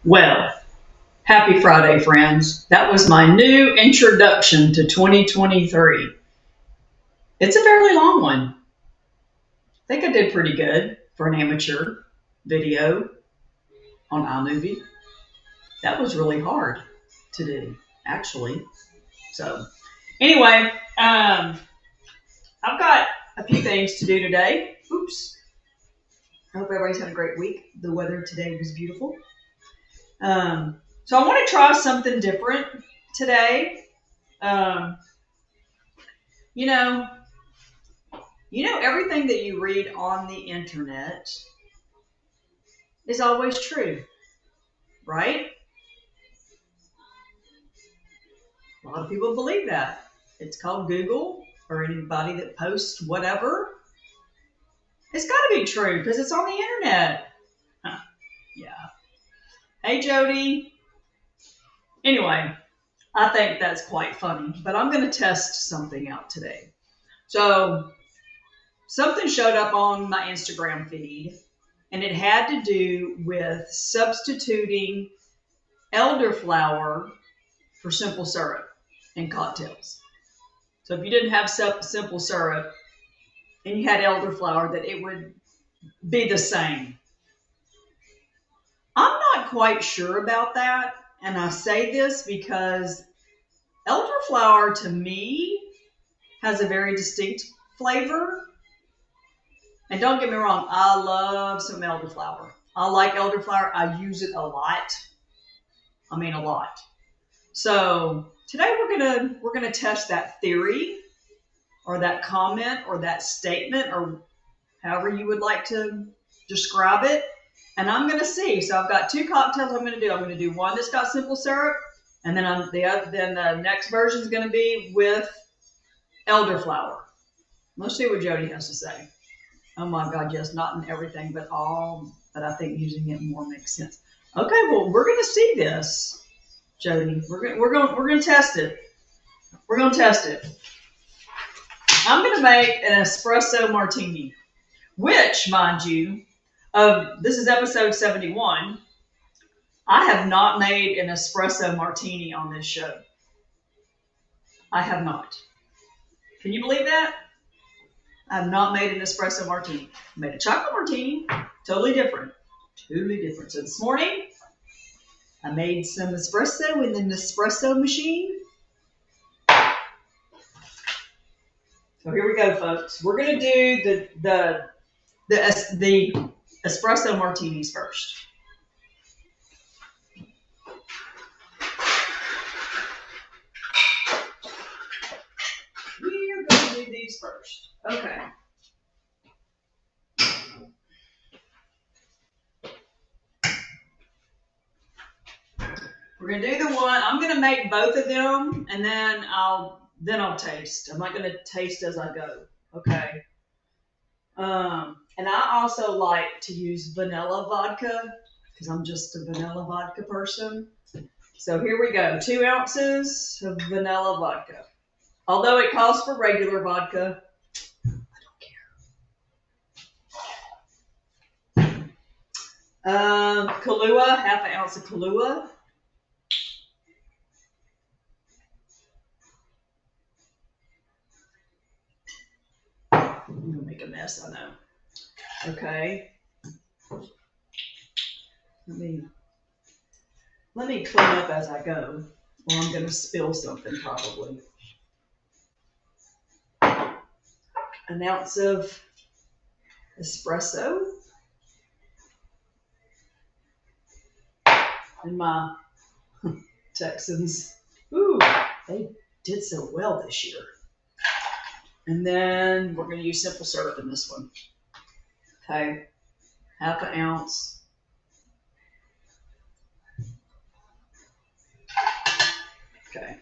Well, happy Friday, friends. That was my new introduction to 2023. It's a fairly long one. I think I did pretty good for an amateur video on iMovie. That was really hard to do, actually. So, anyway, I've got a few things to do today. Oops. I hope everybody's had a great week. The weather today was beautiful. So I want to try something different today. Um, you know, everything that you read on the internet is always true, right? A lot of people believe that. It's called Google, or anybody that posts whatever. It's got to be true because it's on the internet. Huh, yeah. Hey, Jody. Anyway, I think that's quite funny, but I'm going to test something out today. So, something showed up on my Instagram feed, and it had to do with substituting elderflower for simple syrup in cocktails. So if you didn't have simple syrup and you had elderflower, that it would be the same. I'm not quite sure about that, and I say this because elderflower to me has a very distinct flavor. And don't get me wrong, I love some elderflower. I like elderflower. I use it a lot. I mean a lot. So today we're gonna test that theory or that comment or that statement or however you would like to describe it. And I'm gonna see. So I've got two cocktails I'm gonna do. I'm gonna do one that's got simple syrup, and then the next version is gonna be with elderflower. Let's see what Jody has to say. Oh my God, yes, not in everything, but I think using it more makes sense. Okay, well, we're gonna see this, Jody. We're gonna test it. We're gonna test it. I'm gonna make an espresso martini, which, mind you, this is episode 71. I have not made an espresso martini on this show. I have not. Can you believe that? I have not made an espresso martini. I made a chocolate martini, totally different. Totally different. So this morning, I made some espresso in the Nespresso machine. So here we go, folks. We're gonna do the espresso martinis first. We are gonna do these first. Okay. We're gonna do the one. I'm gonna make both of them, and then I'll taste. I'm not gonna taste as I go. Okay. And I also like to use vanilla vodka because I'm just a vanilla vodka person. So here we go. 2 ounces of vanilla vodka. Although it calls for regular vodka, I don't care. Kahlua, half an ounce of Kahlua. I'm gonna make a mess, I know. Okay. Let me clean up as I go, or I'm gonna spill something probably. An ounce of espresso. And my Texans, ooh, they did so well this year. And then we're going to use simple syrup in this one. Okay, half an ounce. Okay.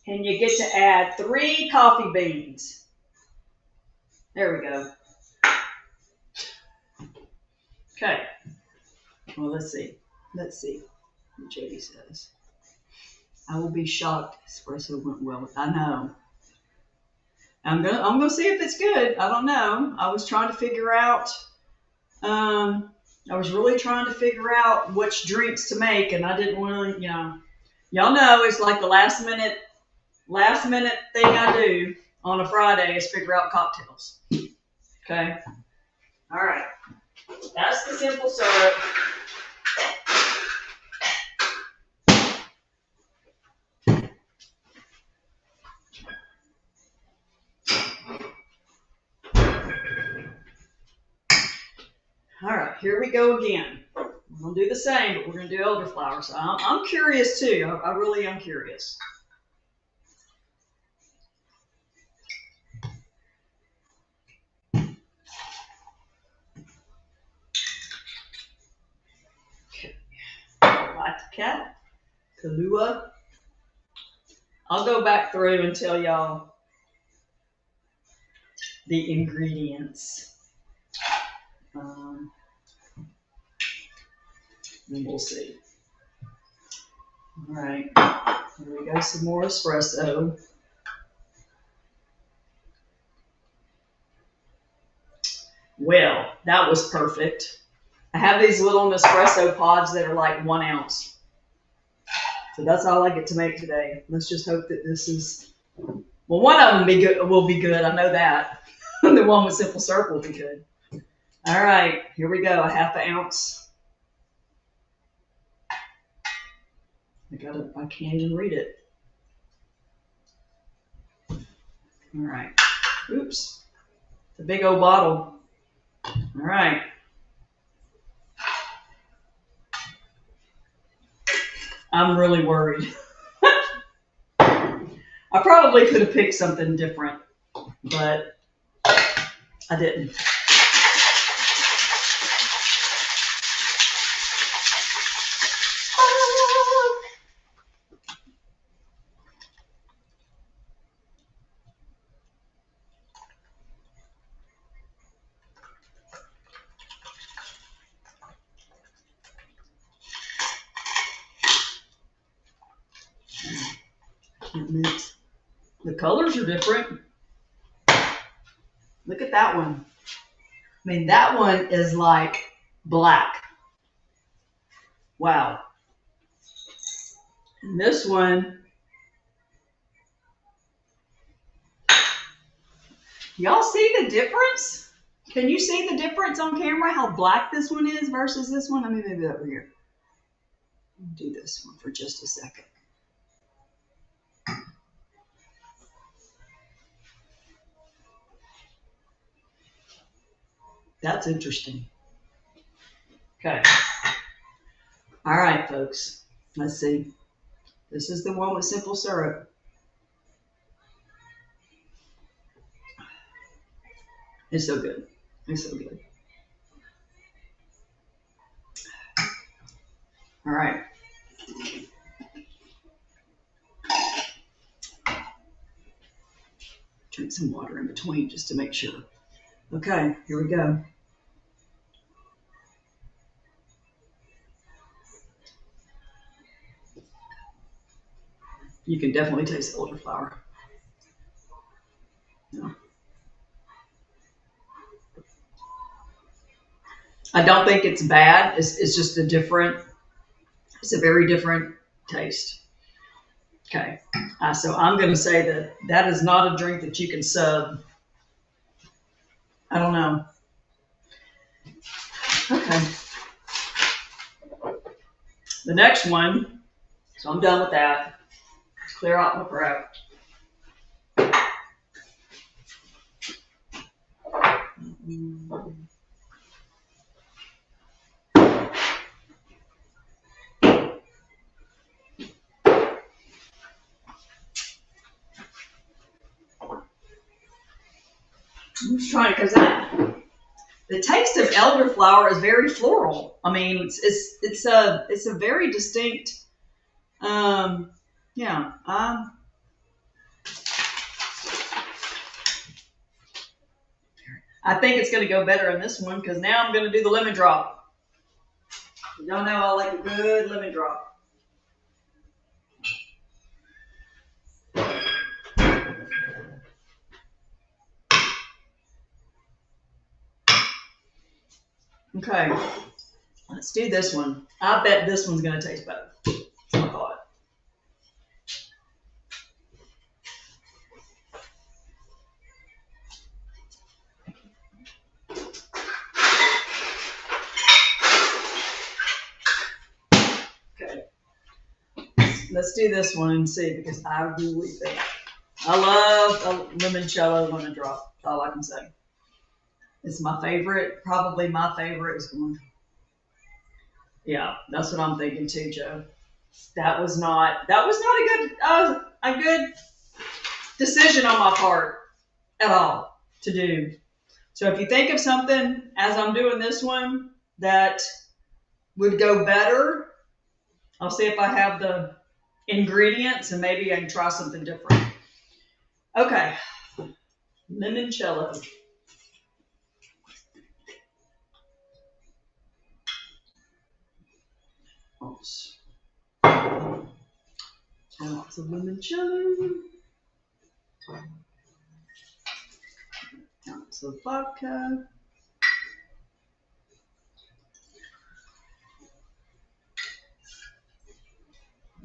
And you get to add 3 coffee beans. There we go. Okay. Well, let's see. Let's see what Jody says. I will be shocked. Espresso went well. I know. I'm gonna see if it's good. I don't know. I was trying to figure out. I was really trying to figure out which drinks to make, and I didn't want to. Y'all know it's like the last minute thing I do on a Friday is figure out cocktails. Okay. All right. That's the simple syrup. All right, here we go again. We're gonna do the same, but we're gonna do elderflower. So I'm curious too. I really am curious. Okay. Vodka, Kahlua. I'll go back through and tell y'all the ingredients. And we'll see. All right, here we go. Some more espresso. Well, that was perfect. I have these little Nespresso pods that are like 1 ounce. So that's all I get to make today. Let's just hope that this is, well, one of them will be good. I know that. The one with simple syrup will be good. All right, here we go. 1/2 ounce. I can't even read it. All right. Oops. It's a big old bottle. All right. I'm really worried. I probably could have picked something different, but I didn't. Mix. The colors are different. Look at that one. I mean, that one is like black. Wow. And this one, y'all see the difference? Can you see the difference on camera? How black this one is versus this one? Let me move it over here. I'll do this one for just a second. That's interesting. Okay. All right, folks. Let's see. This is the one with simple syrup. It's so good. It's so good. All right. Drink some water in between just to make sure. Okay, here we go. You can definitely taste elderflower. Yeah. I don't think it's bad. It's just it's a very different taste. Okay, so I'm going to say that is not a drink that you can sub. I don't know. Okay. The next one, so I'm done with that. Clear out my throat. I'm just trying because the taste of elderflower is very floral. I mean, it's a very distinct. Yeah. I think it's going to go better in this one because now I'm going to do the lemon drop. Y'all know I like a good lemon drop. Okay, let's do this one. I bet this one's going to taste better. That's my thought. Okay, let's do this one and see because I really think I love a limoncello lemon drop. That's all I can say. It's my favorite. Probably my favorite is one. Yeah, that's what I'm thinking too, Joe. That was not a good decision on my part at all to do. So if you think of something as I'm doing this one that would go better, I'll see if I have the ingredients and maybe I can try something different. Okay, limoncello. Oops. Lots of limoncello. Ounce of vodka.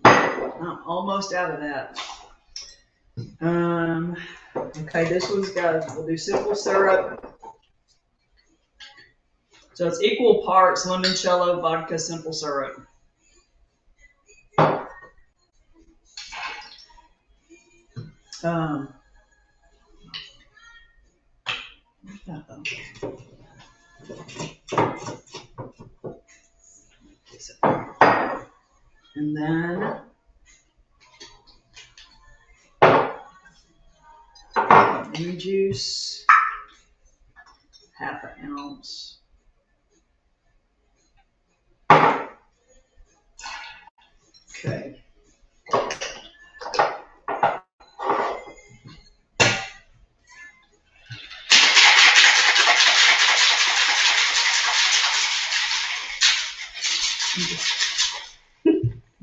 I'm almost out of that. Okay, this one's got, we'll do simple syrup. So it's equal parts limoncello, vodka, simple syrup. And then lemon juice, half an ounce. Okay.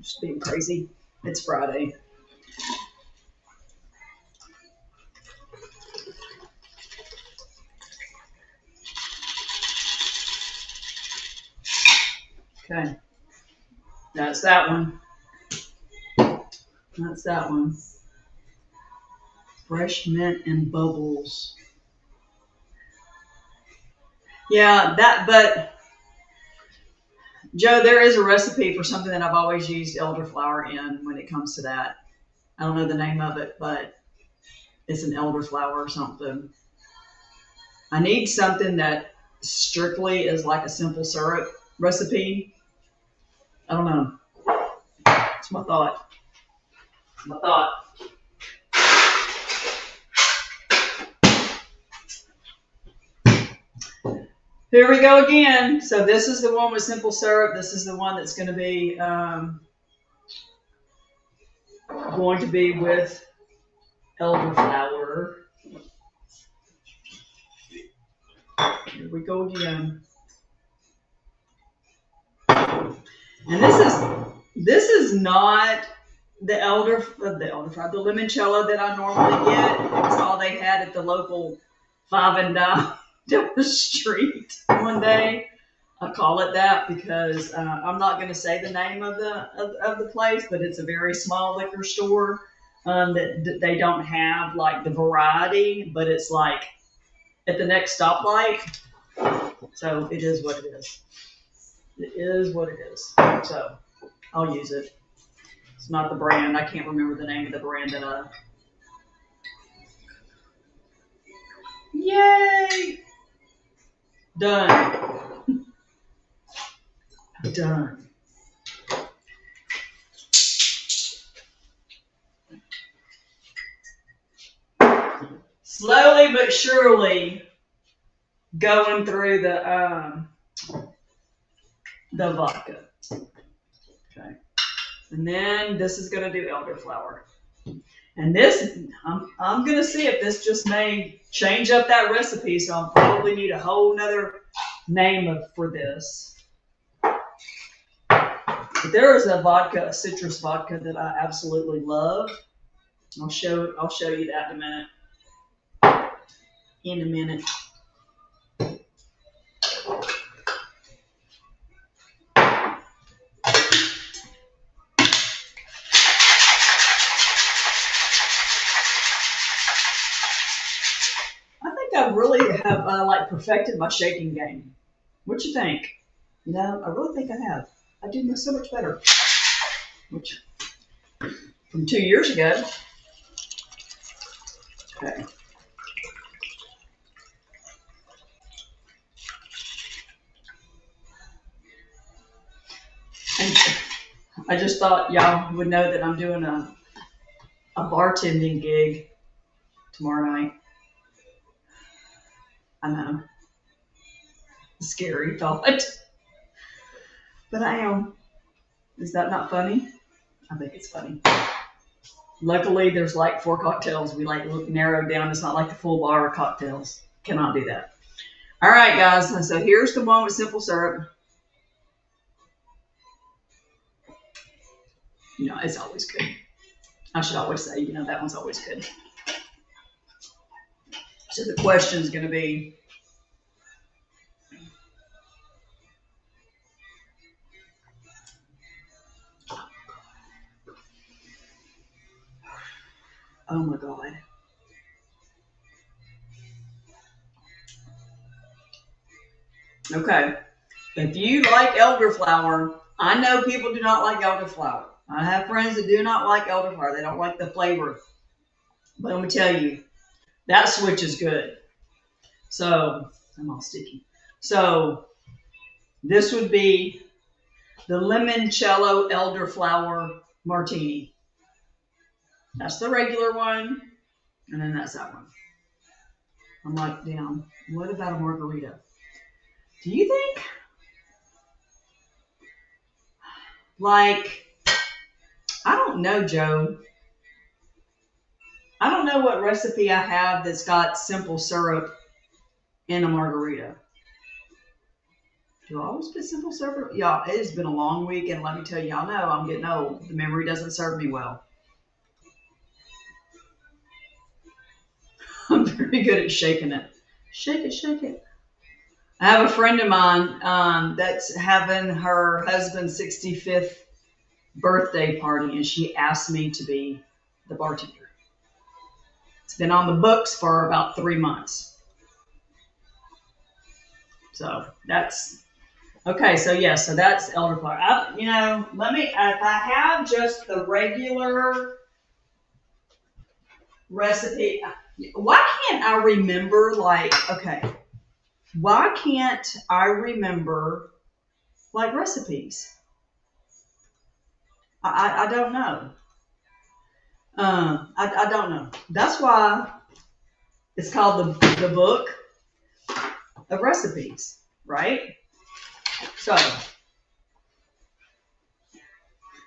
Just being crazy. It's Friday. Okay. That's that one. That's that one. Fresh mint and bubbles. Yeah, but Joe, there is a recipe for something that I've always used elderflower in when it comes to that. I don't know the name of it, but it's an elderflower or something. I need something that strictly is like a simple syrup recipe. I don't know. It's my thought. My thought. Here we go again. So this is the one with simple syrup. This is the one that's going to be with elderflower. Here we go again. And this is not the limoncello that I normally get. It's all they had at the local Five and Dime down the street one day. I call it that because I'm not going to say the name of the place, but it's a very small liquor store that they don't have like the variety, but it's like at the next stoplight. So it is what it is. It is what it is. So I'll use it. It's not the brand. I can't remember the name of the brand that I. Yay! Done. Done. Slowly but surely going through the vodka. Okay. And then this is going to do elderflower. And this, I'm gonna see if this just may change up that recipe. So I'll probably need a whole nother name for this. But there is a vodka, a citrus vodka that I absolutely love. I'll show you that in a minute. In a minute. I really have like perfected my shaking game. What you think? You know, I really think I have. I do so much better. Which from 2 years ago. Okay. And I just thought y'all would know that I'm doing a bartending gig tomorrow night. I know. Scary thought. But I am. Is that not funny? I think it's funny. Luckily, there's like 4 cocktails. We like narrowed down. It's not like the full bar of cocktails. Cannot do that. All right, guys. So here's the one with simple syrup. You know, it's always good. I should always say, you know, that one's always good. So the question is going to be, oh my God. Okay. If you like elderflower, I know people do not like elderflower. I have friends that do not like elderflower. They don't like the flavor. But let me tell you, that switch is good. So, I'm all sticky. So, this would be the limoncello elderflower martini. That's the regular one. And then that's that one. I'm like, damn, what about a margarita? Do you think, like, I don't know, Joe. I don't know what recipe I have that's got simple syrup in a margarita. Do I always put simple syrup? Y'all, it has been a long week, and let me tell y'all know I'm getting old. The memory doesn't serve me well. I'm very good at shaking it. Shake it, shake it. I have a friend of mine that's having her husband's 65th birthday party, and she asked me to be the bartender. It's been on the books for about 3 months. So that's okay. So yeah, so that's elderflower. You know, let me. If I have just the regular recipe, why can't I remember? Like, okay, why can't I remember like recipes? I don't know. I don't know. That's why it's called the book of recipes, right? So,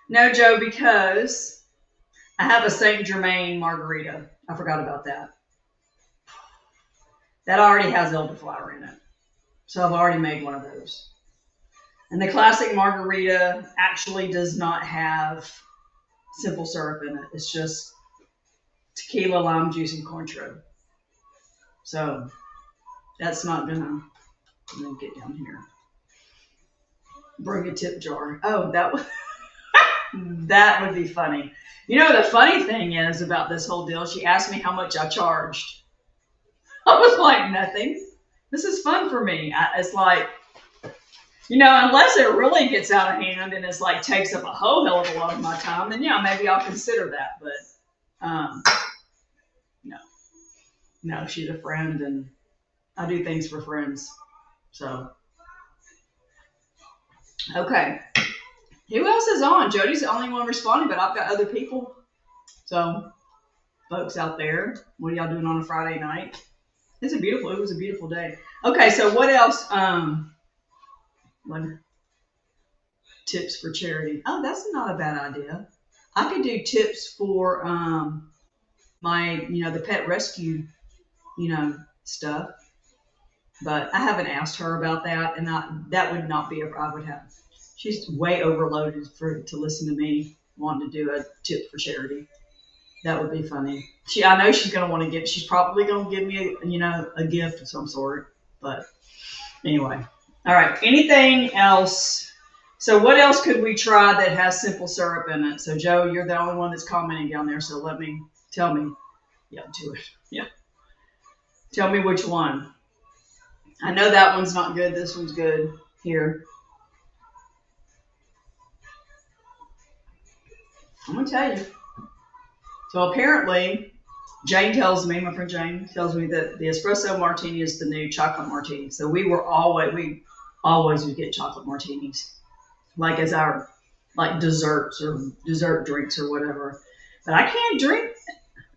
no, Joe, because I have a Saint Germain margarita. I forgot about that. That already has elderflower in it. So I've already made one of those. And the classic margarita actually does not have simple syrup in it. It's just tequila, lime juice, and Cointreau. So that's not gonna. I'm gonna get down here. Bring a tip jar. Oh, that would be funny. You know, the funny thing is about this whole deal, she asked me how much I charged. I was like, nothing. This is fun for me. It's like, you know, unless it really gets out of hand and it's like takes up a whole hell of a lot of my time, then yeah, maybe I'll consider that. But no, she's a friend and I do things for friends. So, okay. Who else is on? Jody's the only one responding, but I've got other people. So, folks out there, what are y'all doing on a Friday night? It was a beautiful day. Okay, so what else? What tips for charity? Oh, that's not a bad idea. I could do tips for my, the pet rescue, stuff. But I haven't asked her about that, and that would not be I would have. She's way overloaded to listen to me wanting to do a tip for charity. That would be funny. I know she's gonna want to give. She's probably gonna give me, a gift of some sort. But anyway, all right. Anything else? So what else could we try that has simple syrup in it? So Joe, you're the only one that's commenting down there. So tell me. Yeah, do it. Yeah. Tell me which one. I know that one's not good. This one's good. Here. I'm going to tell you. So apparently, my friend Jane tells me that the espresso martini is the new chocolate martini. So we always would get chocolate martinis, like as our desserts or dessert drinks or whatever. But I can't drink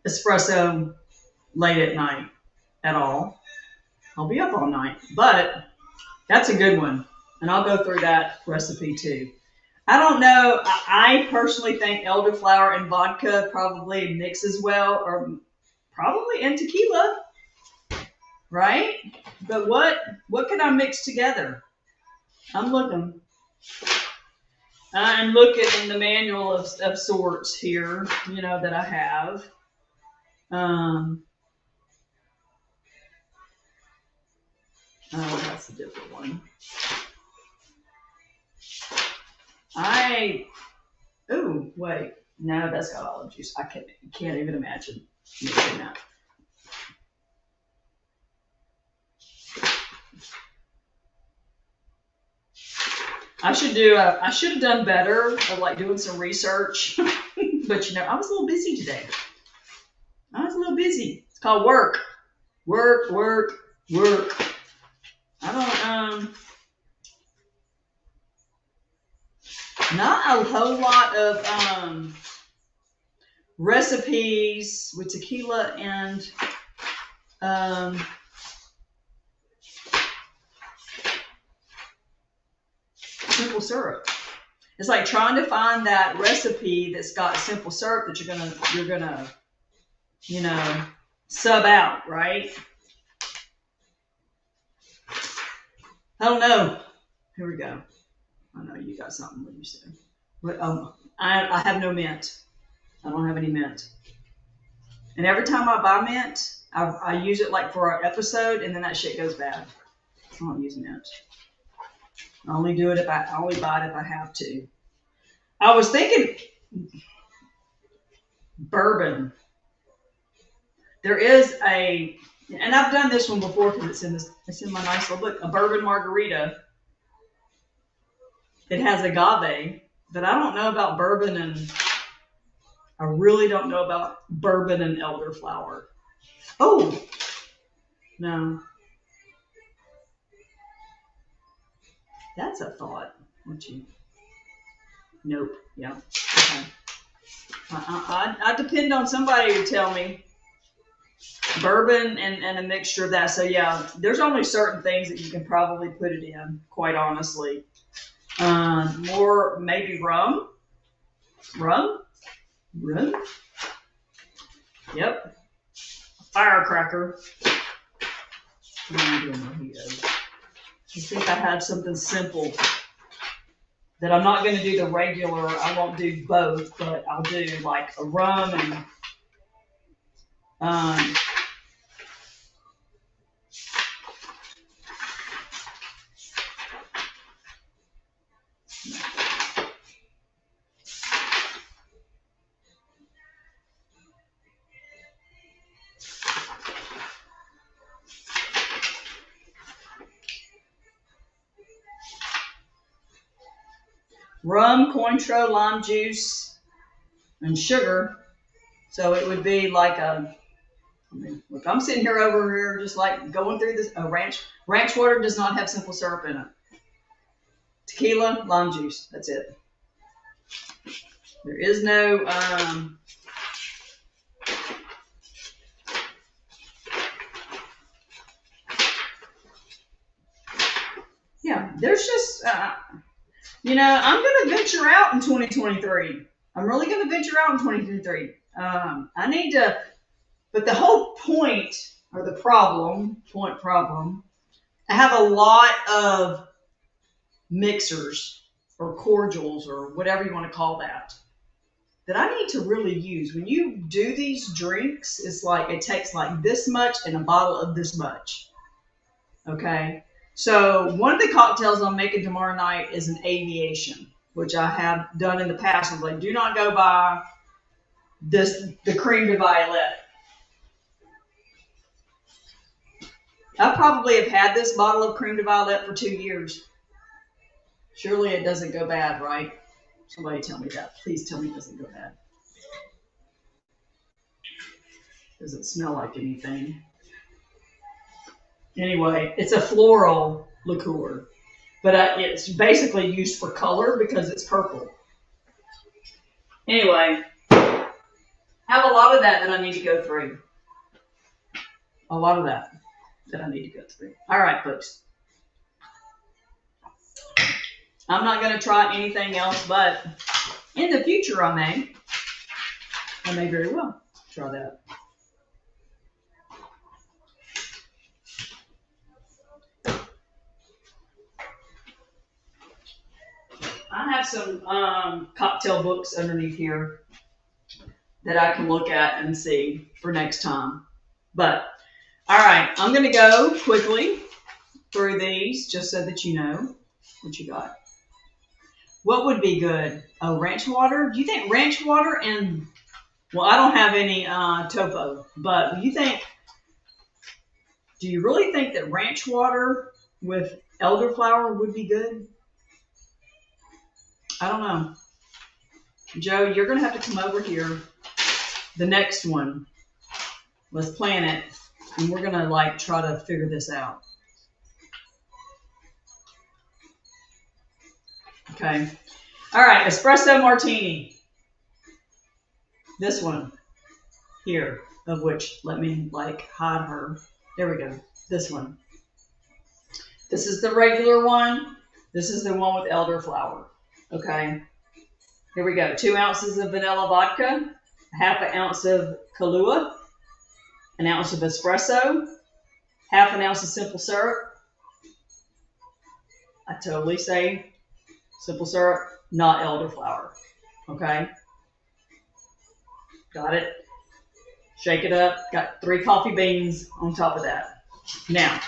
espresso late at night at all. I'll be up all night, but that's a good one. And I'll go through that recipe too. I don't know. I personally think elderflower and vodka probably mixes well, or probably in tequila, right? But what can I mix together? I'm looking in the manual of sorts here, that I have. Oh, that's a different one. Wait. No, that's got olive juice. I can't even imagine mixing that. I should have done better of doing some research, but I was a little busy today. It's called work. Work. I don't, not a whole lot of recipes with tequila and simple syrup. It's like trying to find that recipe that's got simple syrup that you're gonna sub out, right? I don't know. Here we go. I know you got something when you said. But I have no mint. I don't have any mint. And every time I buy mint, I use it for an episode, and then that shit goes bad. I don't use mint. I only buy it if I have to. I was thinking bourbon. There is and I've done this one before because it's in my nice little book, a bourbon margarita. It has agave, but I don't know about bourbon, and I really don't know about bourbon and elderflower. Oh, no. That's a thought. Nope. Yeah. Okay. I depend on somebody to tell me. Bourbon and a mixture of that. So yeah, there's only certain things that you can probably put it in, quite honestly. More maybe rum. Yep. Firecracker. I think I had something simple that I'm not going to do the regular. I won't do both, but I'll do a rum and rum, Cointreau, lime juice, and sugar. So it would be look, I'm sitting over here just going through this. Ranch water does not have simple syrup in it. Tequila, lime juice. That's it. There is no yeah, there's just I'm going to venture out in 2023. I'm really going to venture out in 2023. I need to But the whole point, or the problem, I have a lot of mixers or cordials or whatever you want to call that I need to really use. When you do these drinks, it's like it takes like this much and a bottle of this much. Okay? So one of the cocktails I'm making tomorrow night is an aviation, which I have done in the past. I'm like, do not go buy the creme de violet. I probably have had this bottle of creme de violet for 2 years. Surely it doesn't go bad, right? Somebody tell me that. Please tell me it doesn't go bad. Does it smell like anything? Anyway, it's a floral liqueur, but it's basically used for color because it's purple. Anyway, I have a lot of that I need to go through. A lot of that I need to go through. All right, folks. I'm not going to try anything else, but in the future I may very well try that. I have some cocktail books underneath here that I can look at and see for next time. But, all right, I'm going to go quickly through these just so that you know what you got. What would be good? Oh, ranch water? Do you think ranch water and, well, I don't have any topo, but do you really think that ranch water with elderflower would be good? I don't know. Joe, you're going to have to come over here. The next one. Let's plan it. And we're going to try to figure this out. Okay. All right. Espresso martini. This one here, of which, let me hide her. There we go. This one. This is the regular one. This is the one with elderflower. Okay. Here we go. 2 ounces of vanilla vodka, ½ ounce of Kahlua, 1 ounce of espresso, ½ ounce of simple syrup. I totally say simple syrup, not elderflower. Okay. Got it. Shake it up. Got 3 coffee beans on top of that. Now,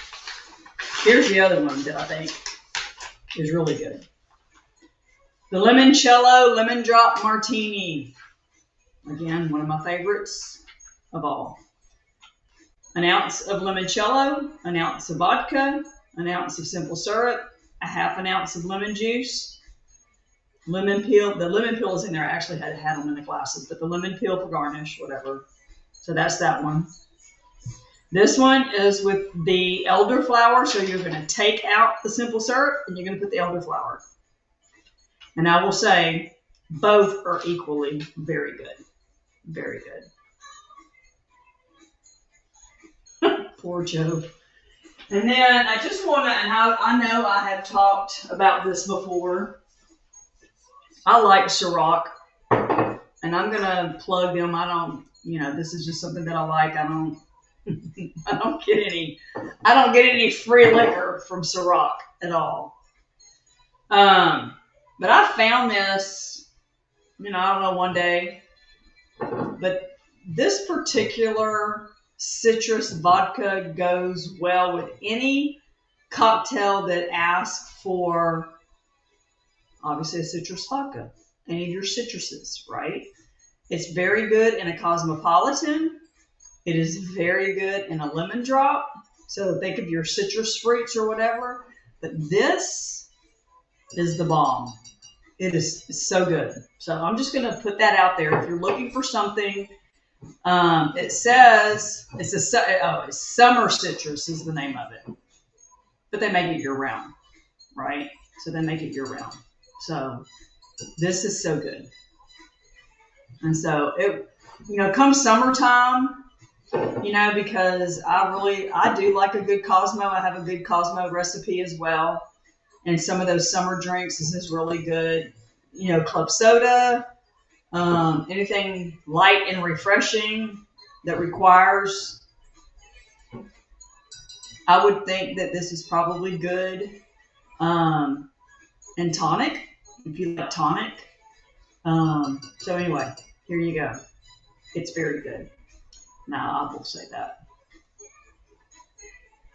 here's the other one that I think is really good. The Limoncello Lemon Drop Martini. Again, one of my favorites of all. 1 ounce of limoncello, 1 ounce of vodka, 1 ounce of simple syrup, ½ ounce of lemon juice, lemon peel. The lemon peel is in there. I actually had them in the glasses, but the lemon peel for garnish, whatever. So that's that one. This one is with the elderflower. So you're going to take out the simple syrup and you're going to put the elderflower. And I will say both are equally very good. Very good. Poor Joe. And then I just want to, and I know I have talked about this before. I like Ciroc. And I'm going to plug them. I don't, this is just something that I like. I don't get any free liquor from Ciroc at all. But I found this, I don't know, one day. But this particular citrus vodka goes well with any cocktail that asks for, obviously, a citrus vodka. Any of your citruses, right? It's very good in a cosmopolitan. It is very good in a lemon drop. So think of your citrus fruits or whatever. But this is the bomb. It is so good. So I'm just going to put that out there. If you're looking for something, it says it's summer citrus is the name of it. But they make it year round, right? So they make it year round. So this is so good. And so it, come summertime, because I do like a good Cosmo. I have a good Cosmo recipe as well. And some of those summer drinks, this is really good. Club soda, anything light and refreshing. that requires, I would think that this is probably good. And tonic, if you like tonic. So anyway, here you go. It's very good. Now I will say that.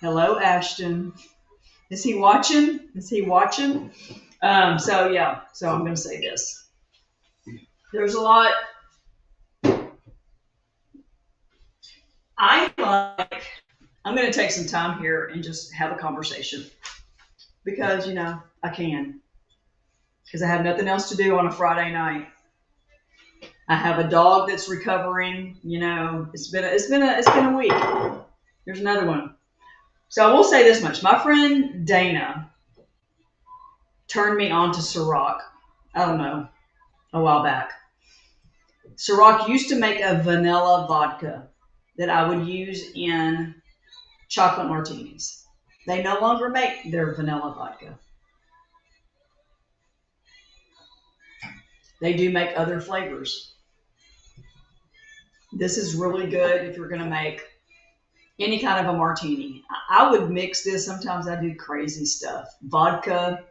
Hello, Ashton. Is he watching? Is he watching? So yeah, so I'm going to say this. There's a lot. I'm going to take some time here and just have a conversation because, you know, I can. Because I have nothing else to do on a Friday night. I have a dog that's recovering. You know, it's been a week. Here's another one. So I will say this much. My friend Dana turned me on to Ciroc. I don't know, a while back. Ciroc used to make a vanilla vodka that I would use in chocolate martinis. They no longer make their vanilla vodka. They do make other flavors. This is really good if you're going to make any kind of a martini. I would mix this. Sometimes I do crazy stuff. Vodka,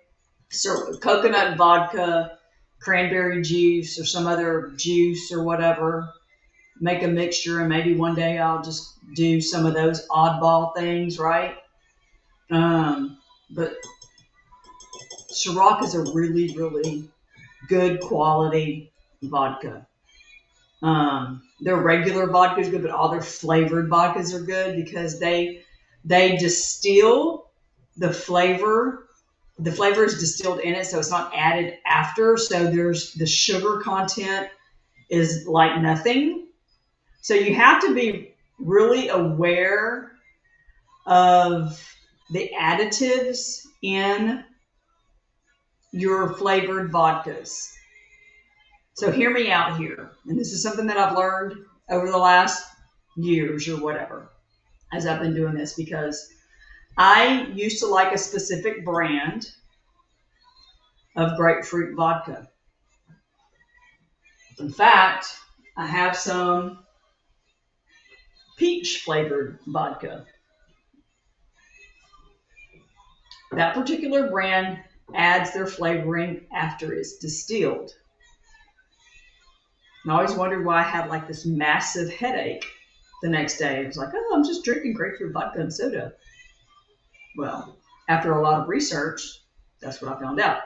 coconut vodka, cranberry juice, or some other juice or whatever. Make a mixture, and maybe one day I'll just do some of those oddball things, right? But Ciroc is a really, really good quality vodka. Their regular vodka is good, but all their flavored vodkas are good because they distill the flavor. The flavor is distilled in it, so it's not added after. So there's the sugar content is like nothing. So you have to be really aware of the additives in your flavored vodkas. So hear me out here. And this is something that I've learned over the last years or whatever as I've been doing this, because I used to like a specific brand of grapefruit vodka. In fact, I have some peach flavored vodka. That particular brand adds their flavoring after it's distilled. And I always wondered why I had like this massive headache the next day. It was like, oh, I'm just drinking grapefruit vodka and soda. Well, after a lot of research, that's what I found out.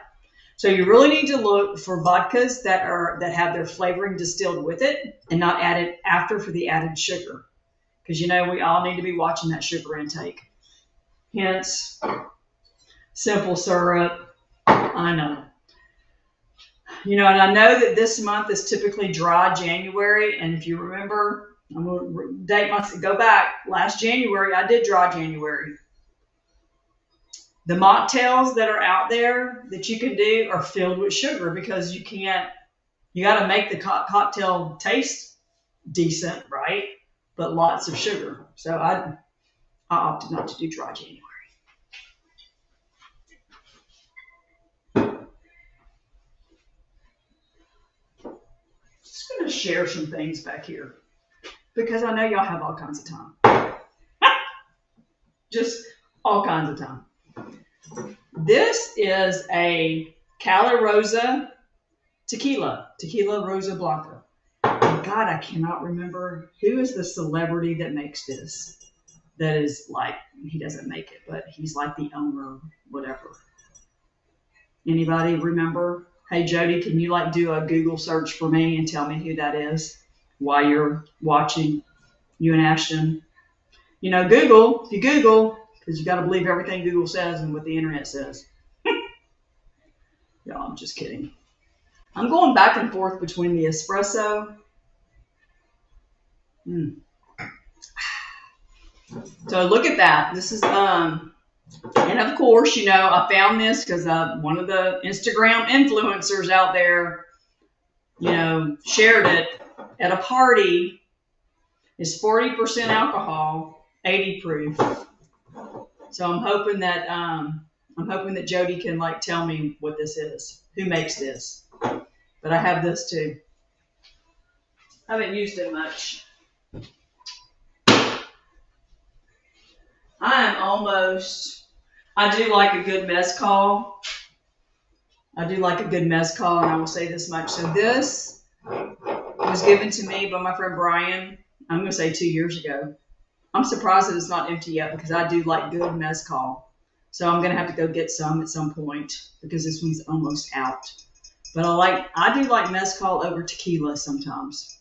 So you really need to look for vodkas that have their flavoring distilled with it and not added after for the added sugar. Because, you know, we all need to be watching that sugar intake. Hence, simple syrup. I know. You know, and I know that this month is typically dry January. And if you remember, I'm going to date myself, go back. Last January, I did dry January. The mocktails that are out there that you can do are filled with sugar because you got to make the cocktail taste decent, right? But lots of sugar. So I opted not to do dry January. Just going to share some things back here because I know y'all have all kinds of time. Just all kinds of time. This is a Cala Rosa tequila Rosa Blanca. And God, I cannot remember who is the celebrity that makes this. That is like, he doesn't make it, but he's like the owner, whatever. Anybody remember? Hey, Jody, can you like do a Google search for me and tell me who that is while you're watching, you and Ashton? You know, Google, if you Google, because you got to believe everything Google says and what the internet says. No, I'm just kidding. I'm going back and forth between the espresso. So look at that. This is, and of course, you know, I found this because one of the Instagram influencers out there, you know, shared it at a party. It's 40% alcohol, 80 proof. So I'm hoping that Jody can like tell me what this is, who makes this. But I have this too. I haven't used it much. I do like a good mezcal. I do like a good mezcal, and I will say this much. So this was given to me by my friend Brian, I'm going to say 2 years ago. I'm surprised that it's not empty yet because I do like good mezcal. So I'm going to have to go get some at some point because this one's almost out. But I do like mezcal over tequila sometimes.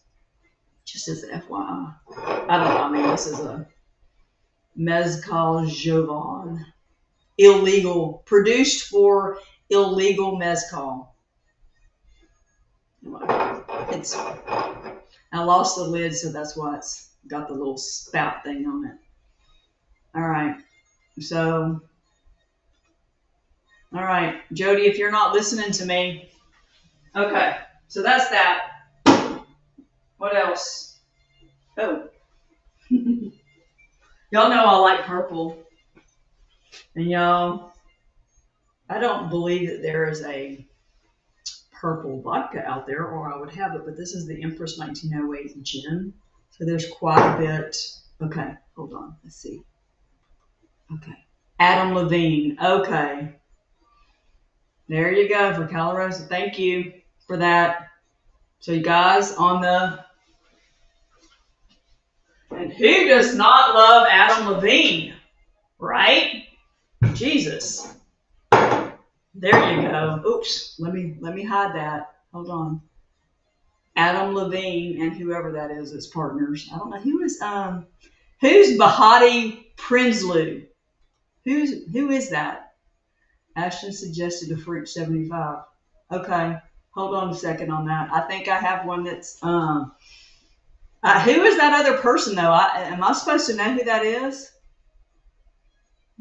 Just as an FYI. I don't know. I mean, this is a Mezcal Jovan. Illegal. Produced for illegal mezcal. It's, I lost the lid, so that's why it's got the little spout thing on it. All right. So, all right. Jody, if you're not listening to me. Okay. So that's that. What else? Oh. Y'all know I like purple. And y'all, I don't believe that there is a purple vodka out there, or I would have it, but this is the Empress 1908 gin. So there's quite a bit. Okay, hold on. Let's see. Okay. Adam Levine. Okay. There you go for Calarosa. Thank you for that. So you guys on the... And who does not love Adam Levine? Right? Jesus. There you go. Oops. Let me hide that. Hold on. Adam Levine and whoever that is as partners. I don't know who's Bahati Prinsloo. Who is that? Ashton suggested a French 75. Okay. Hold on a second on that. I think I have one that's who is that other person though? Am I supposed to know who that is?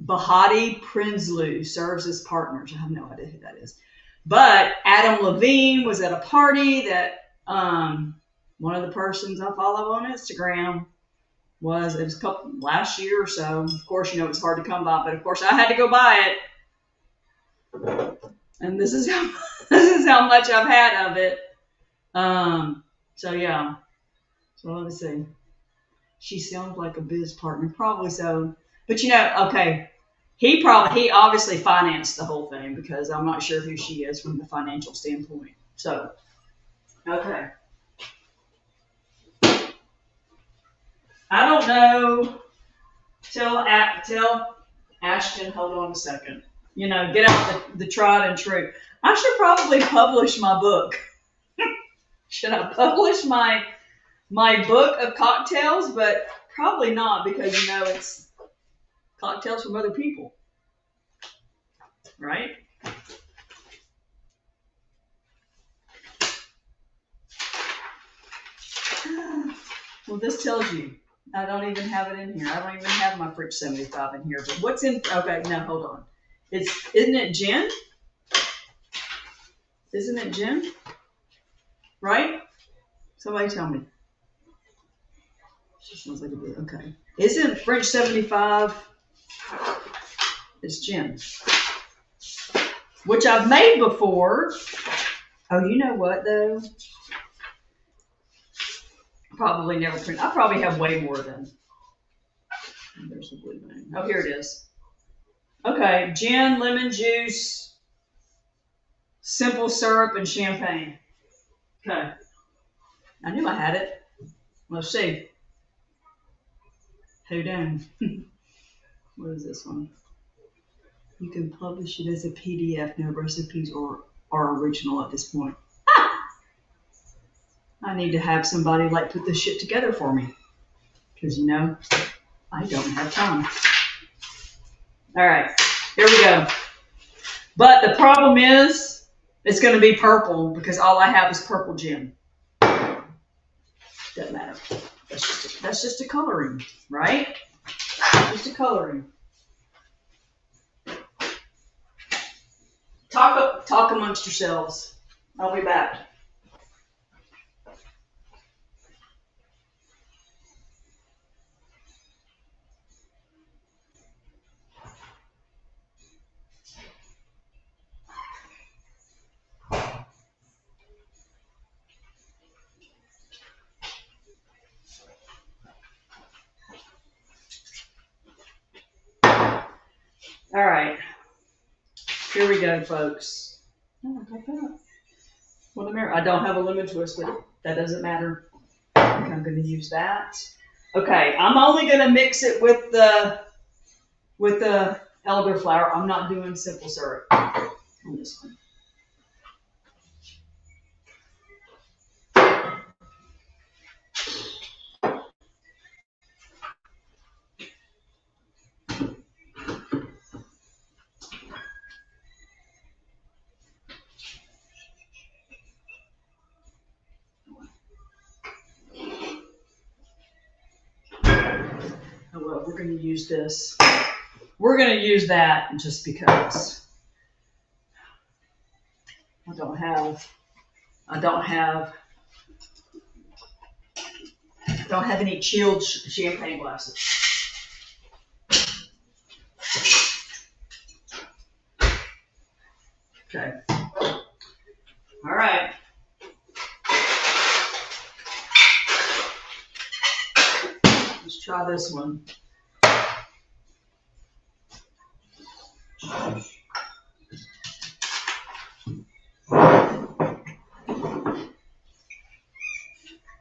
Bahati Prinsloo serves as partners. I have no idea who that is. But Adam Levine was at a party that one of the persons I follow on Instagram it was last year or so. Of course, it was hard to come by, but of course I had to go buy it. And this is how much I've had of it. So yeah. So let me see. She sounds like a biz partner, probably so. But okay. He obviously financed the whole thing because I'm not sure who she is from the financial standpoint. So, okay. I don't know. Tell Ashton, hold on a second. Get out the tried and true. I should probably publish my book. Should I publish my book of cocktails? But probably not because it's cocktails from other people. Right? Well, this tells you. I don't even have it in here. I don't even have my French 75 in here. But what's in... Okay, now hold on. Isn't it gin? Isn't it gin? Right? Somebody tell me. She sounds like a bit... Okay. Isn't French 75... It's gin. Which I've made before. Oh, you know what, though? Probably never print. I probably have way more than. There's the blue name. Oh, here it is. Okay, gin, lemon juice, simple syrup, and champagne. Okay. I knew I had it. Let's see. Who done? What is this one? You can publish it as a PDF. No recipes are original at this point. I need to have somebody put this shit together for me. Because, I don't have time. All right, here we go. But the problem is, it's going to be purple because all I have is purple gin. Doesn't matter. That's just a coloring, right? Just a coloring. Talk amongst yourselves. I'll be back. Here we go, folks. Oh, I got that. What a mirror. I don't have a lemon twist, but that doesn't matter. Okay, I'm going to use that. Okay, I'm only going to mix it with the elderflower. I'm not doing simple syrup on this one. Oh well, we're going to use this. We're going to use that just because I don't have any chilled champagne glasses. Okay. All right. Let's try this one.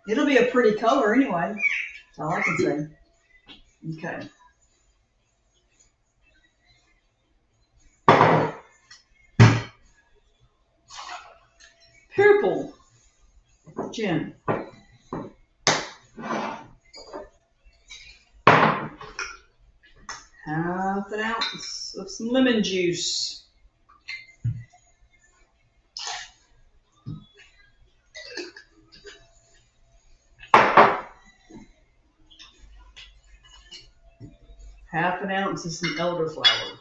It'll be a pretty color anyway. That's all I can say. Okay. Purple gin. Half an ounce of some lemon juice. Half an ounce of some elderflower.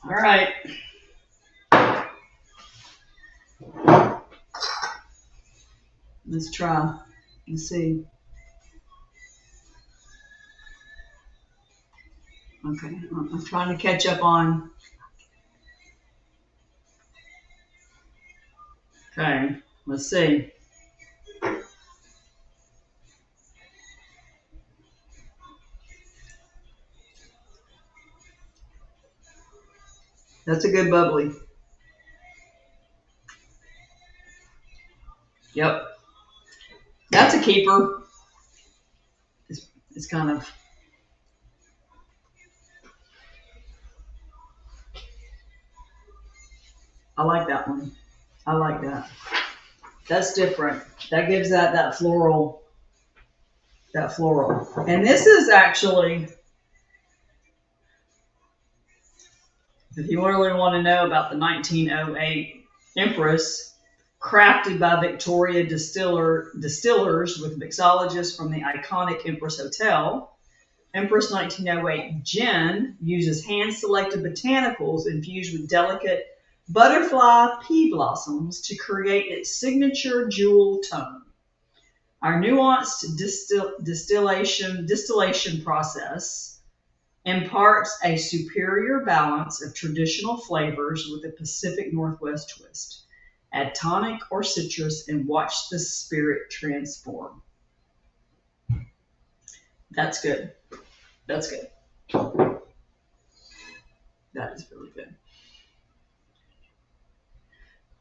All right. Let's try. Let's see. Okay, I'm trying to catch up on. Okay, let's see. That's a good bubbly. Yep. That's a keeper. It's kind of. I like that one. I like that. That's different. That gives that floral. That floral. And this is actually, if you really want to know about the 1908 Empress, crafted by Victoria distillers with mixologists from the iconic Empress Hotel, Empress 1908 gin uses hand-selected botanicals infused with delicate butterfly pea blossoms to create its signature jewel tone. Our nuanced distillation process imparts a superior balance of traditional flavors with a Pacific Northwest twist. Add tonic or citrus and watch the spirit transform. That's good. That's good. That is really good.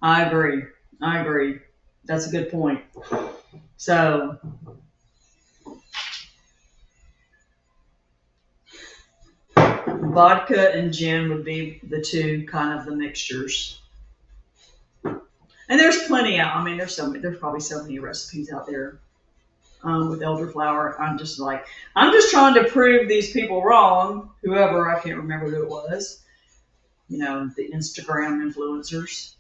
I agree. That's a good point. So, vodka and gin would be the two kind of the mixtures. And there's plenty out. I mean, there's probably so many recipes out there. with elderflower. I'm just trying to prove these people wrong. Whoever, I can't remember who it was. You know, the Instagram influencers.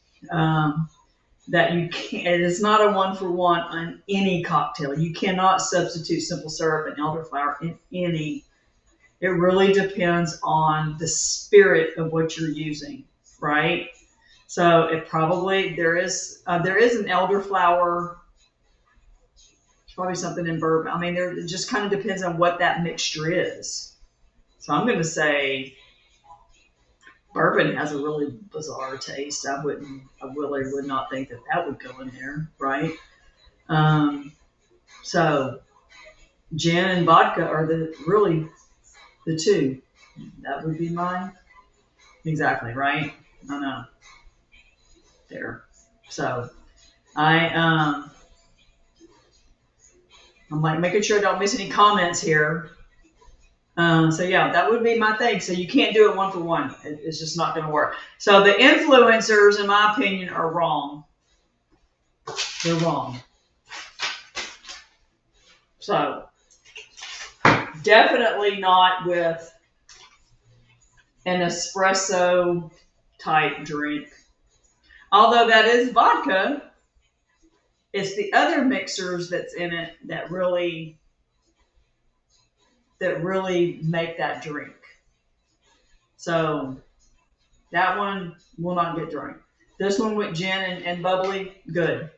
That you can't. It is not a 1-for-1 on any cocktail. You cannot substitute simple syrup and elderflower in any. It really depends on the spirit of what you're using, right? So it probably there is an elderflower. Probably something in bourbon. I mean, it just kind of depends on what that mixture is. So I'm going to say bourbon has a really bizarre taste. I really would not think that would go in there, right? So gin and vodka are the two. That would be mine. Exactly, right? I know. There. So I'm like making sure I don't miss any comments here. So yeah, that would be my thing. So you can't do it 1-for-1. It's just not going to work. So the influencers, in my opinion, are wrong. They're wrong. So definitely not with an espresso type drink. Although that is vodka, it's the other mixers that's in it that really make that drink. So that one will not get drunk. This one with gin and bubbly, good.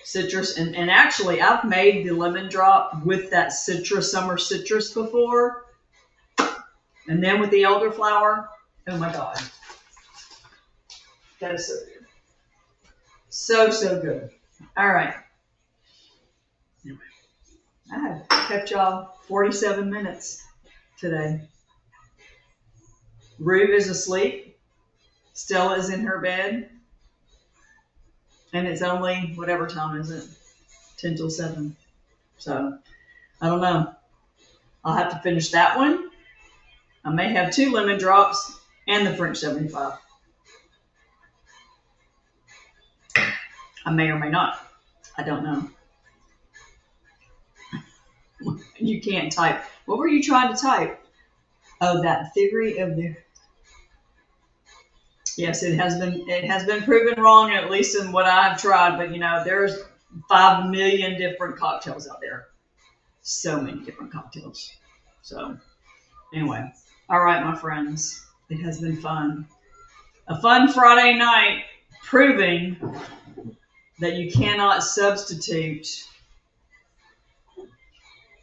Citrus, and actually I've made the lemon drop with that summer citrus before. And then with the elderflower, oh my God. That is so good. So good. All right. Anyway, I have kept y'all 47 minutes today. Rue is asleep. Stella is in her bed. And it's only, whatever time is it? 10 till 7. So, I don't know. I'll have to finish that one. I may have 2 lemon drops and the French 75. I may or may not. I don't know. You can't type. What were you trying to type? Oh, that theory of the... Yes, it has been proven wrong, at least in what I've tried. But, there's 5 million different cocktails out there. So many different cocktails. So, anyway. All right, my friends. It has been fun. A fun Friday night proving that you cannot substitute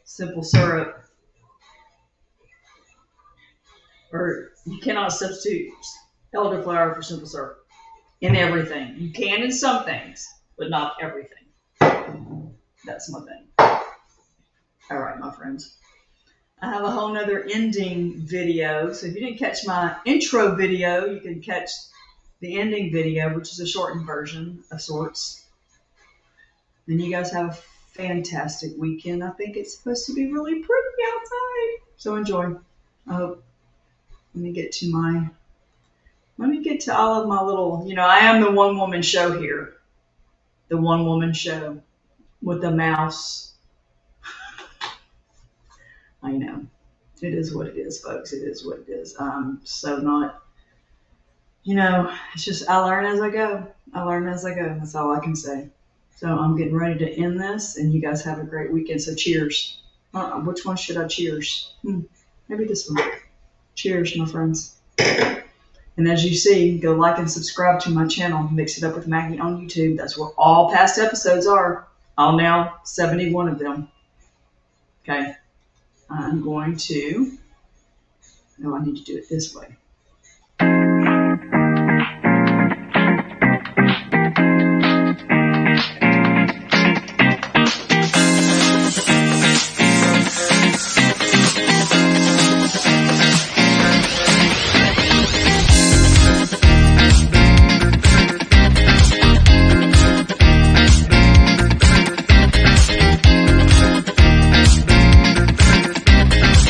simple syrup, or you cannot substitute elderflower for simple syrup in everything. You can in some things, but not everything. That's my thing. All right, my friends. I have a whole nother ending video. So if you didn't catch my intro video, you can catch the ending video, which is a shortened version of sorts. And you guys have a fantastic weekend. I think it's supposed to be really pretty outside. So enjoy. I hope. Let me get to all of my little, I am the one-woman show here. The one-woman show with the mouse. I know. It is what it is, folks. It is what it is. So not, it's just I learn as I go. That's all I can say. So I'm getting ready to end this, and you guys have a great weekend. So cheers. Which one should I cheers? Maybe this one. Cheers, my friends. And as you see, go like and subscribe to my channel, Mix It Up with Maggie on YouTube. That's where all past episodes are. All now 71 of them. Okay. I'm going to, I need to do it this way.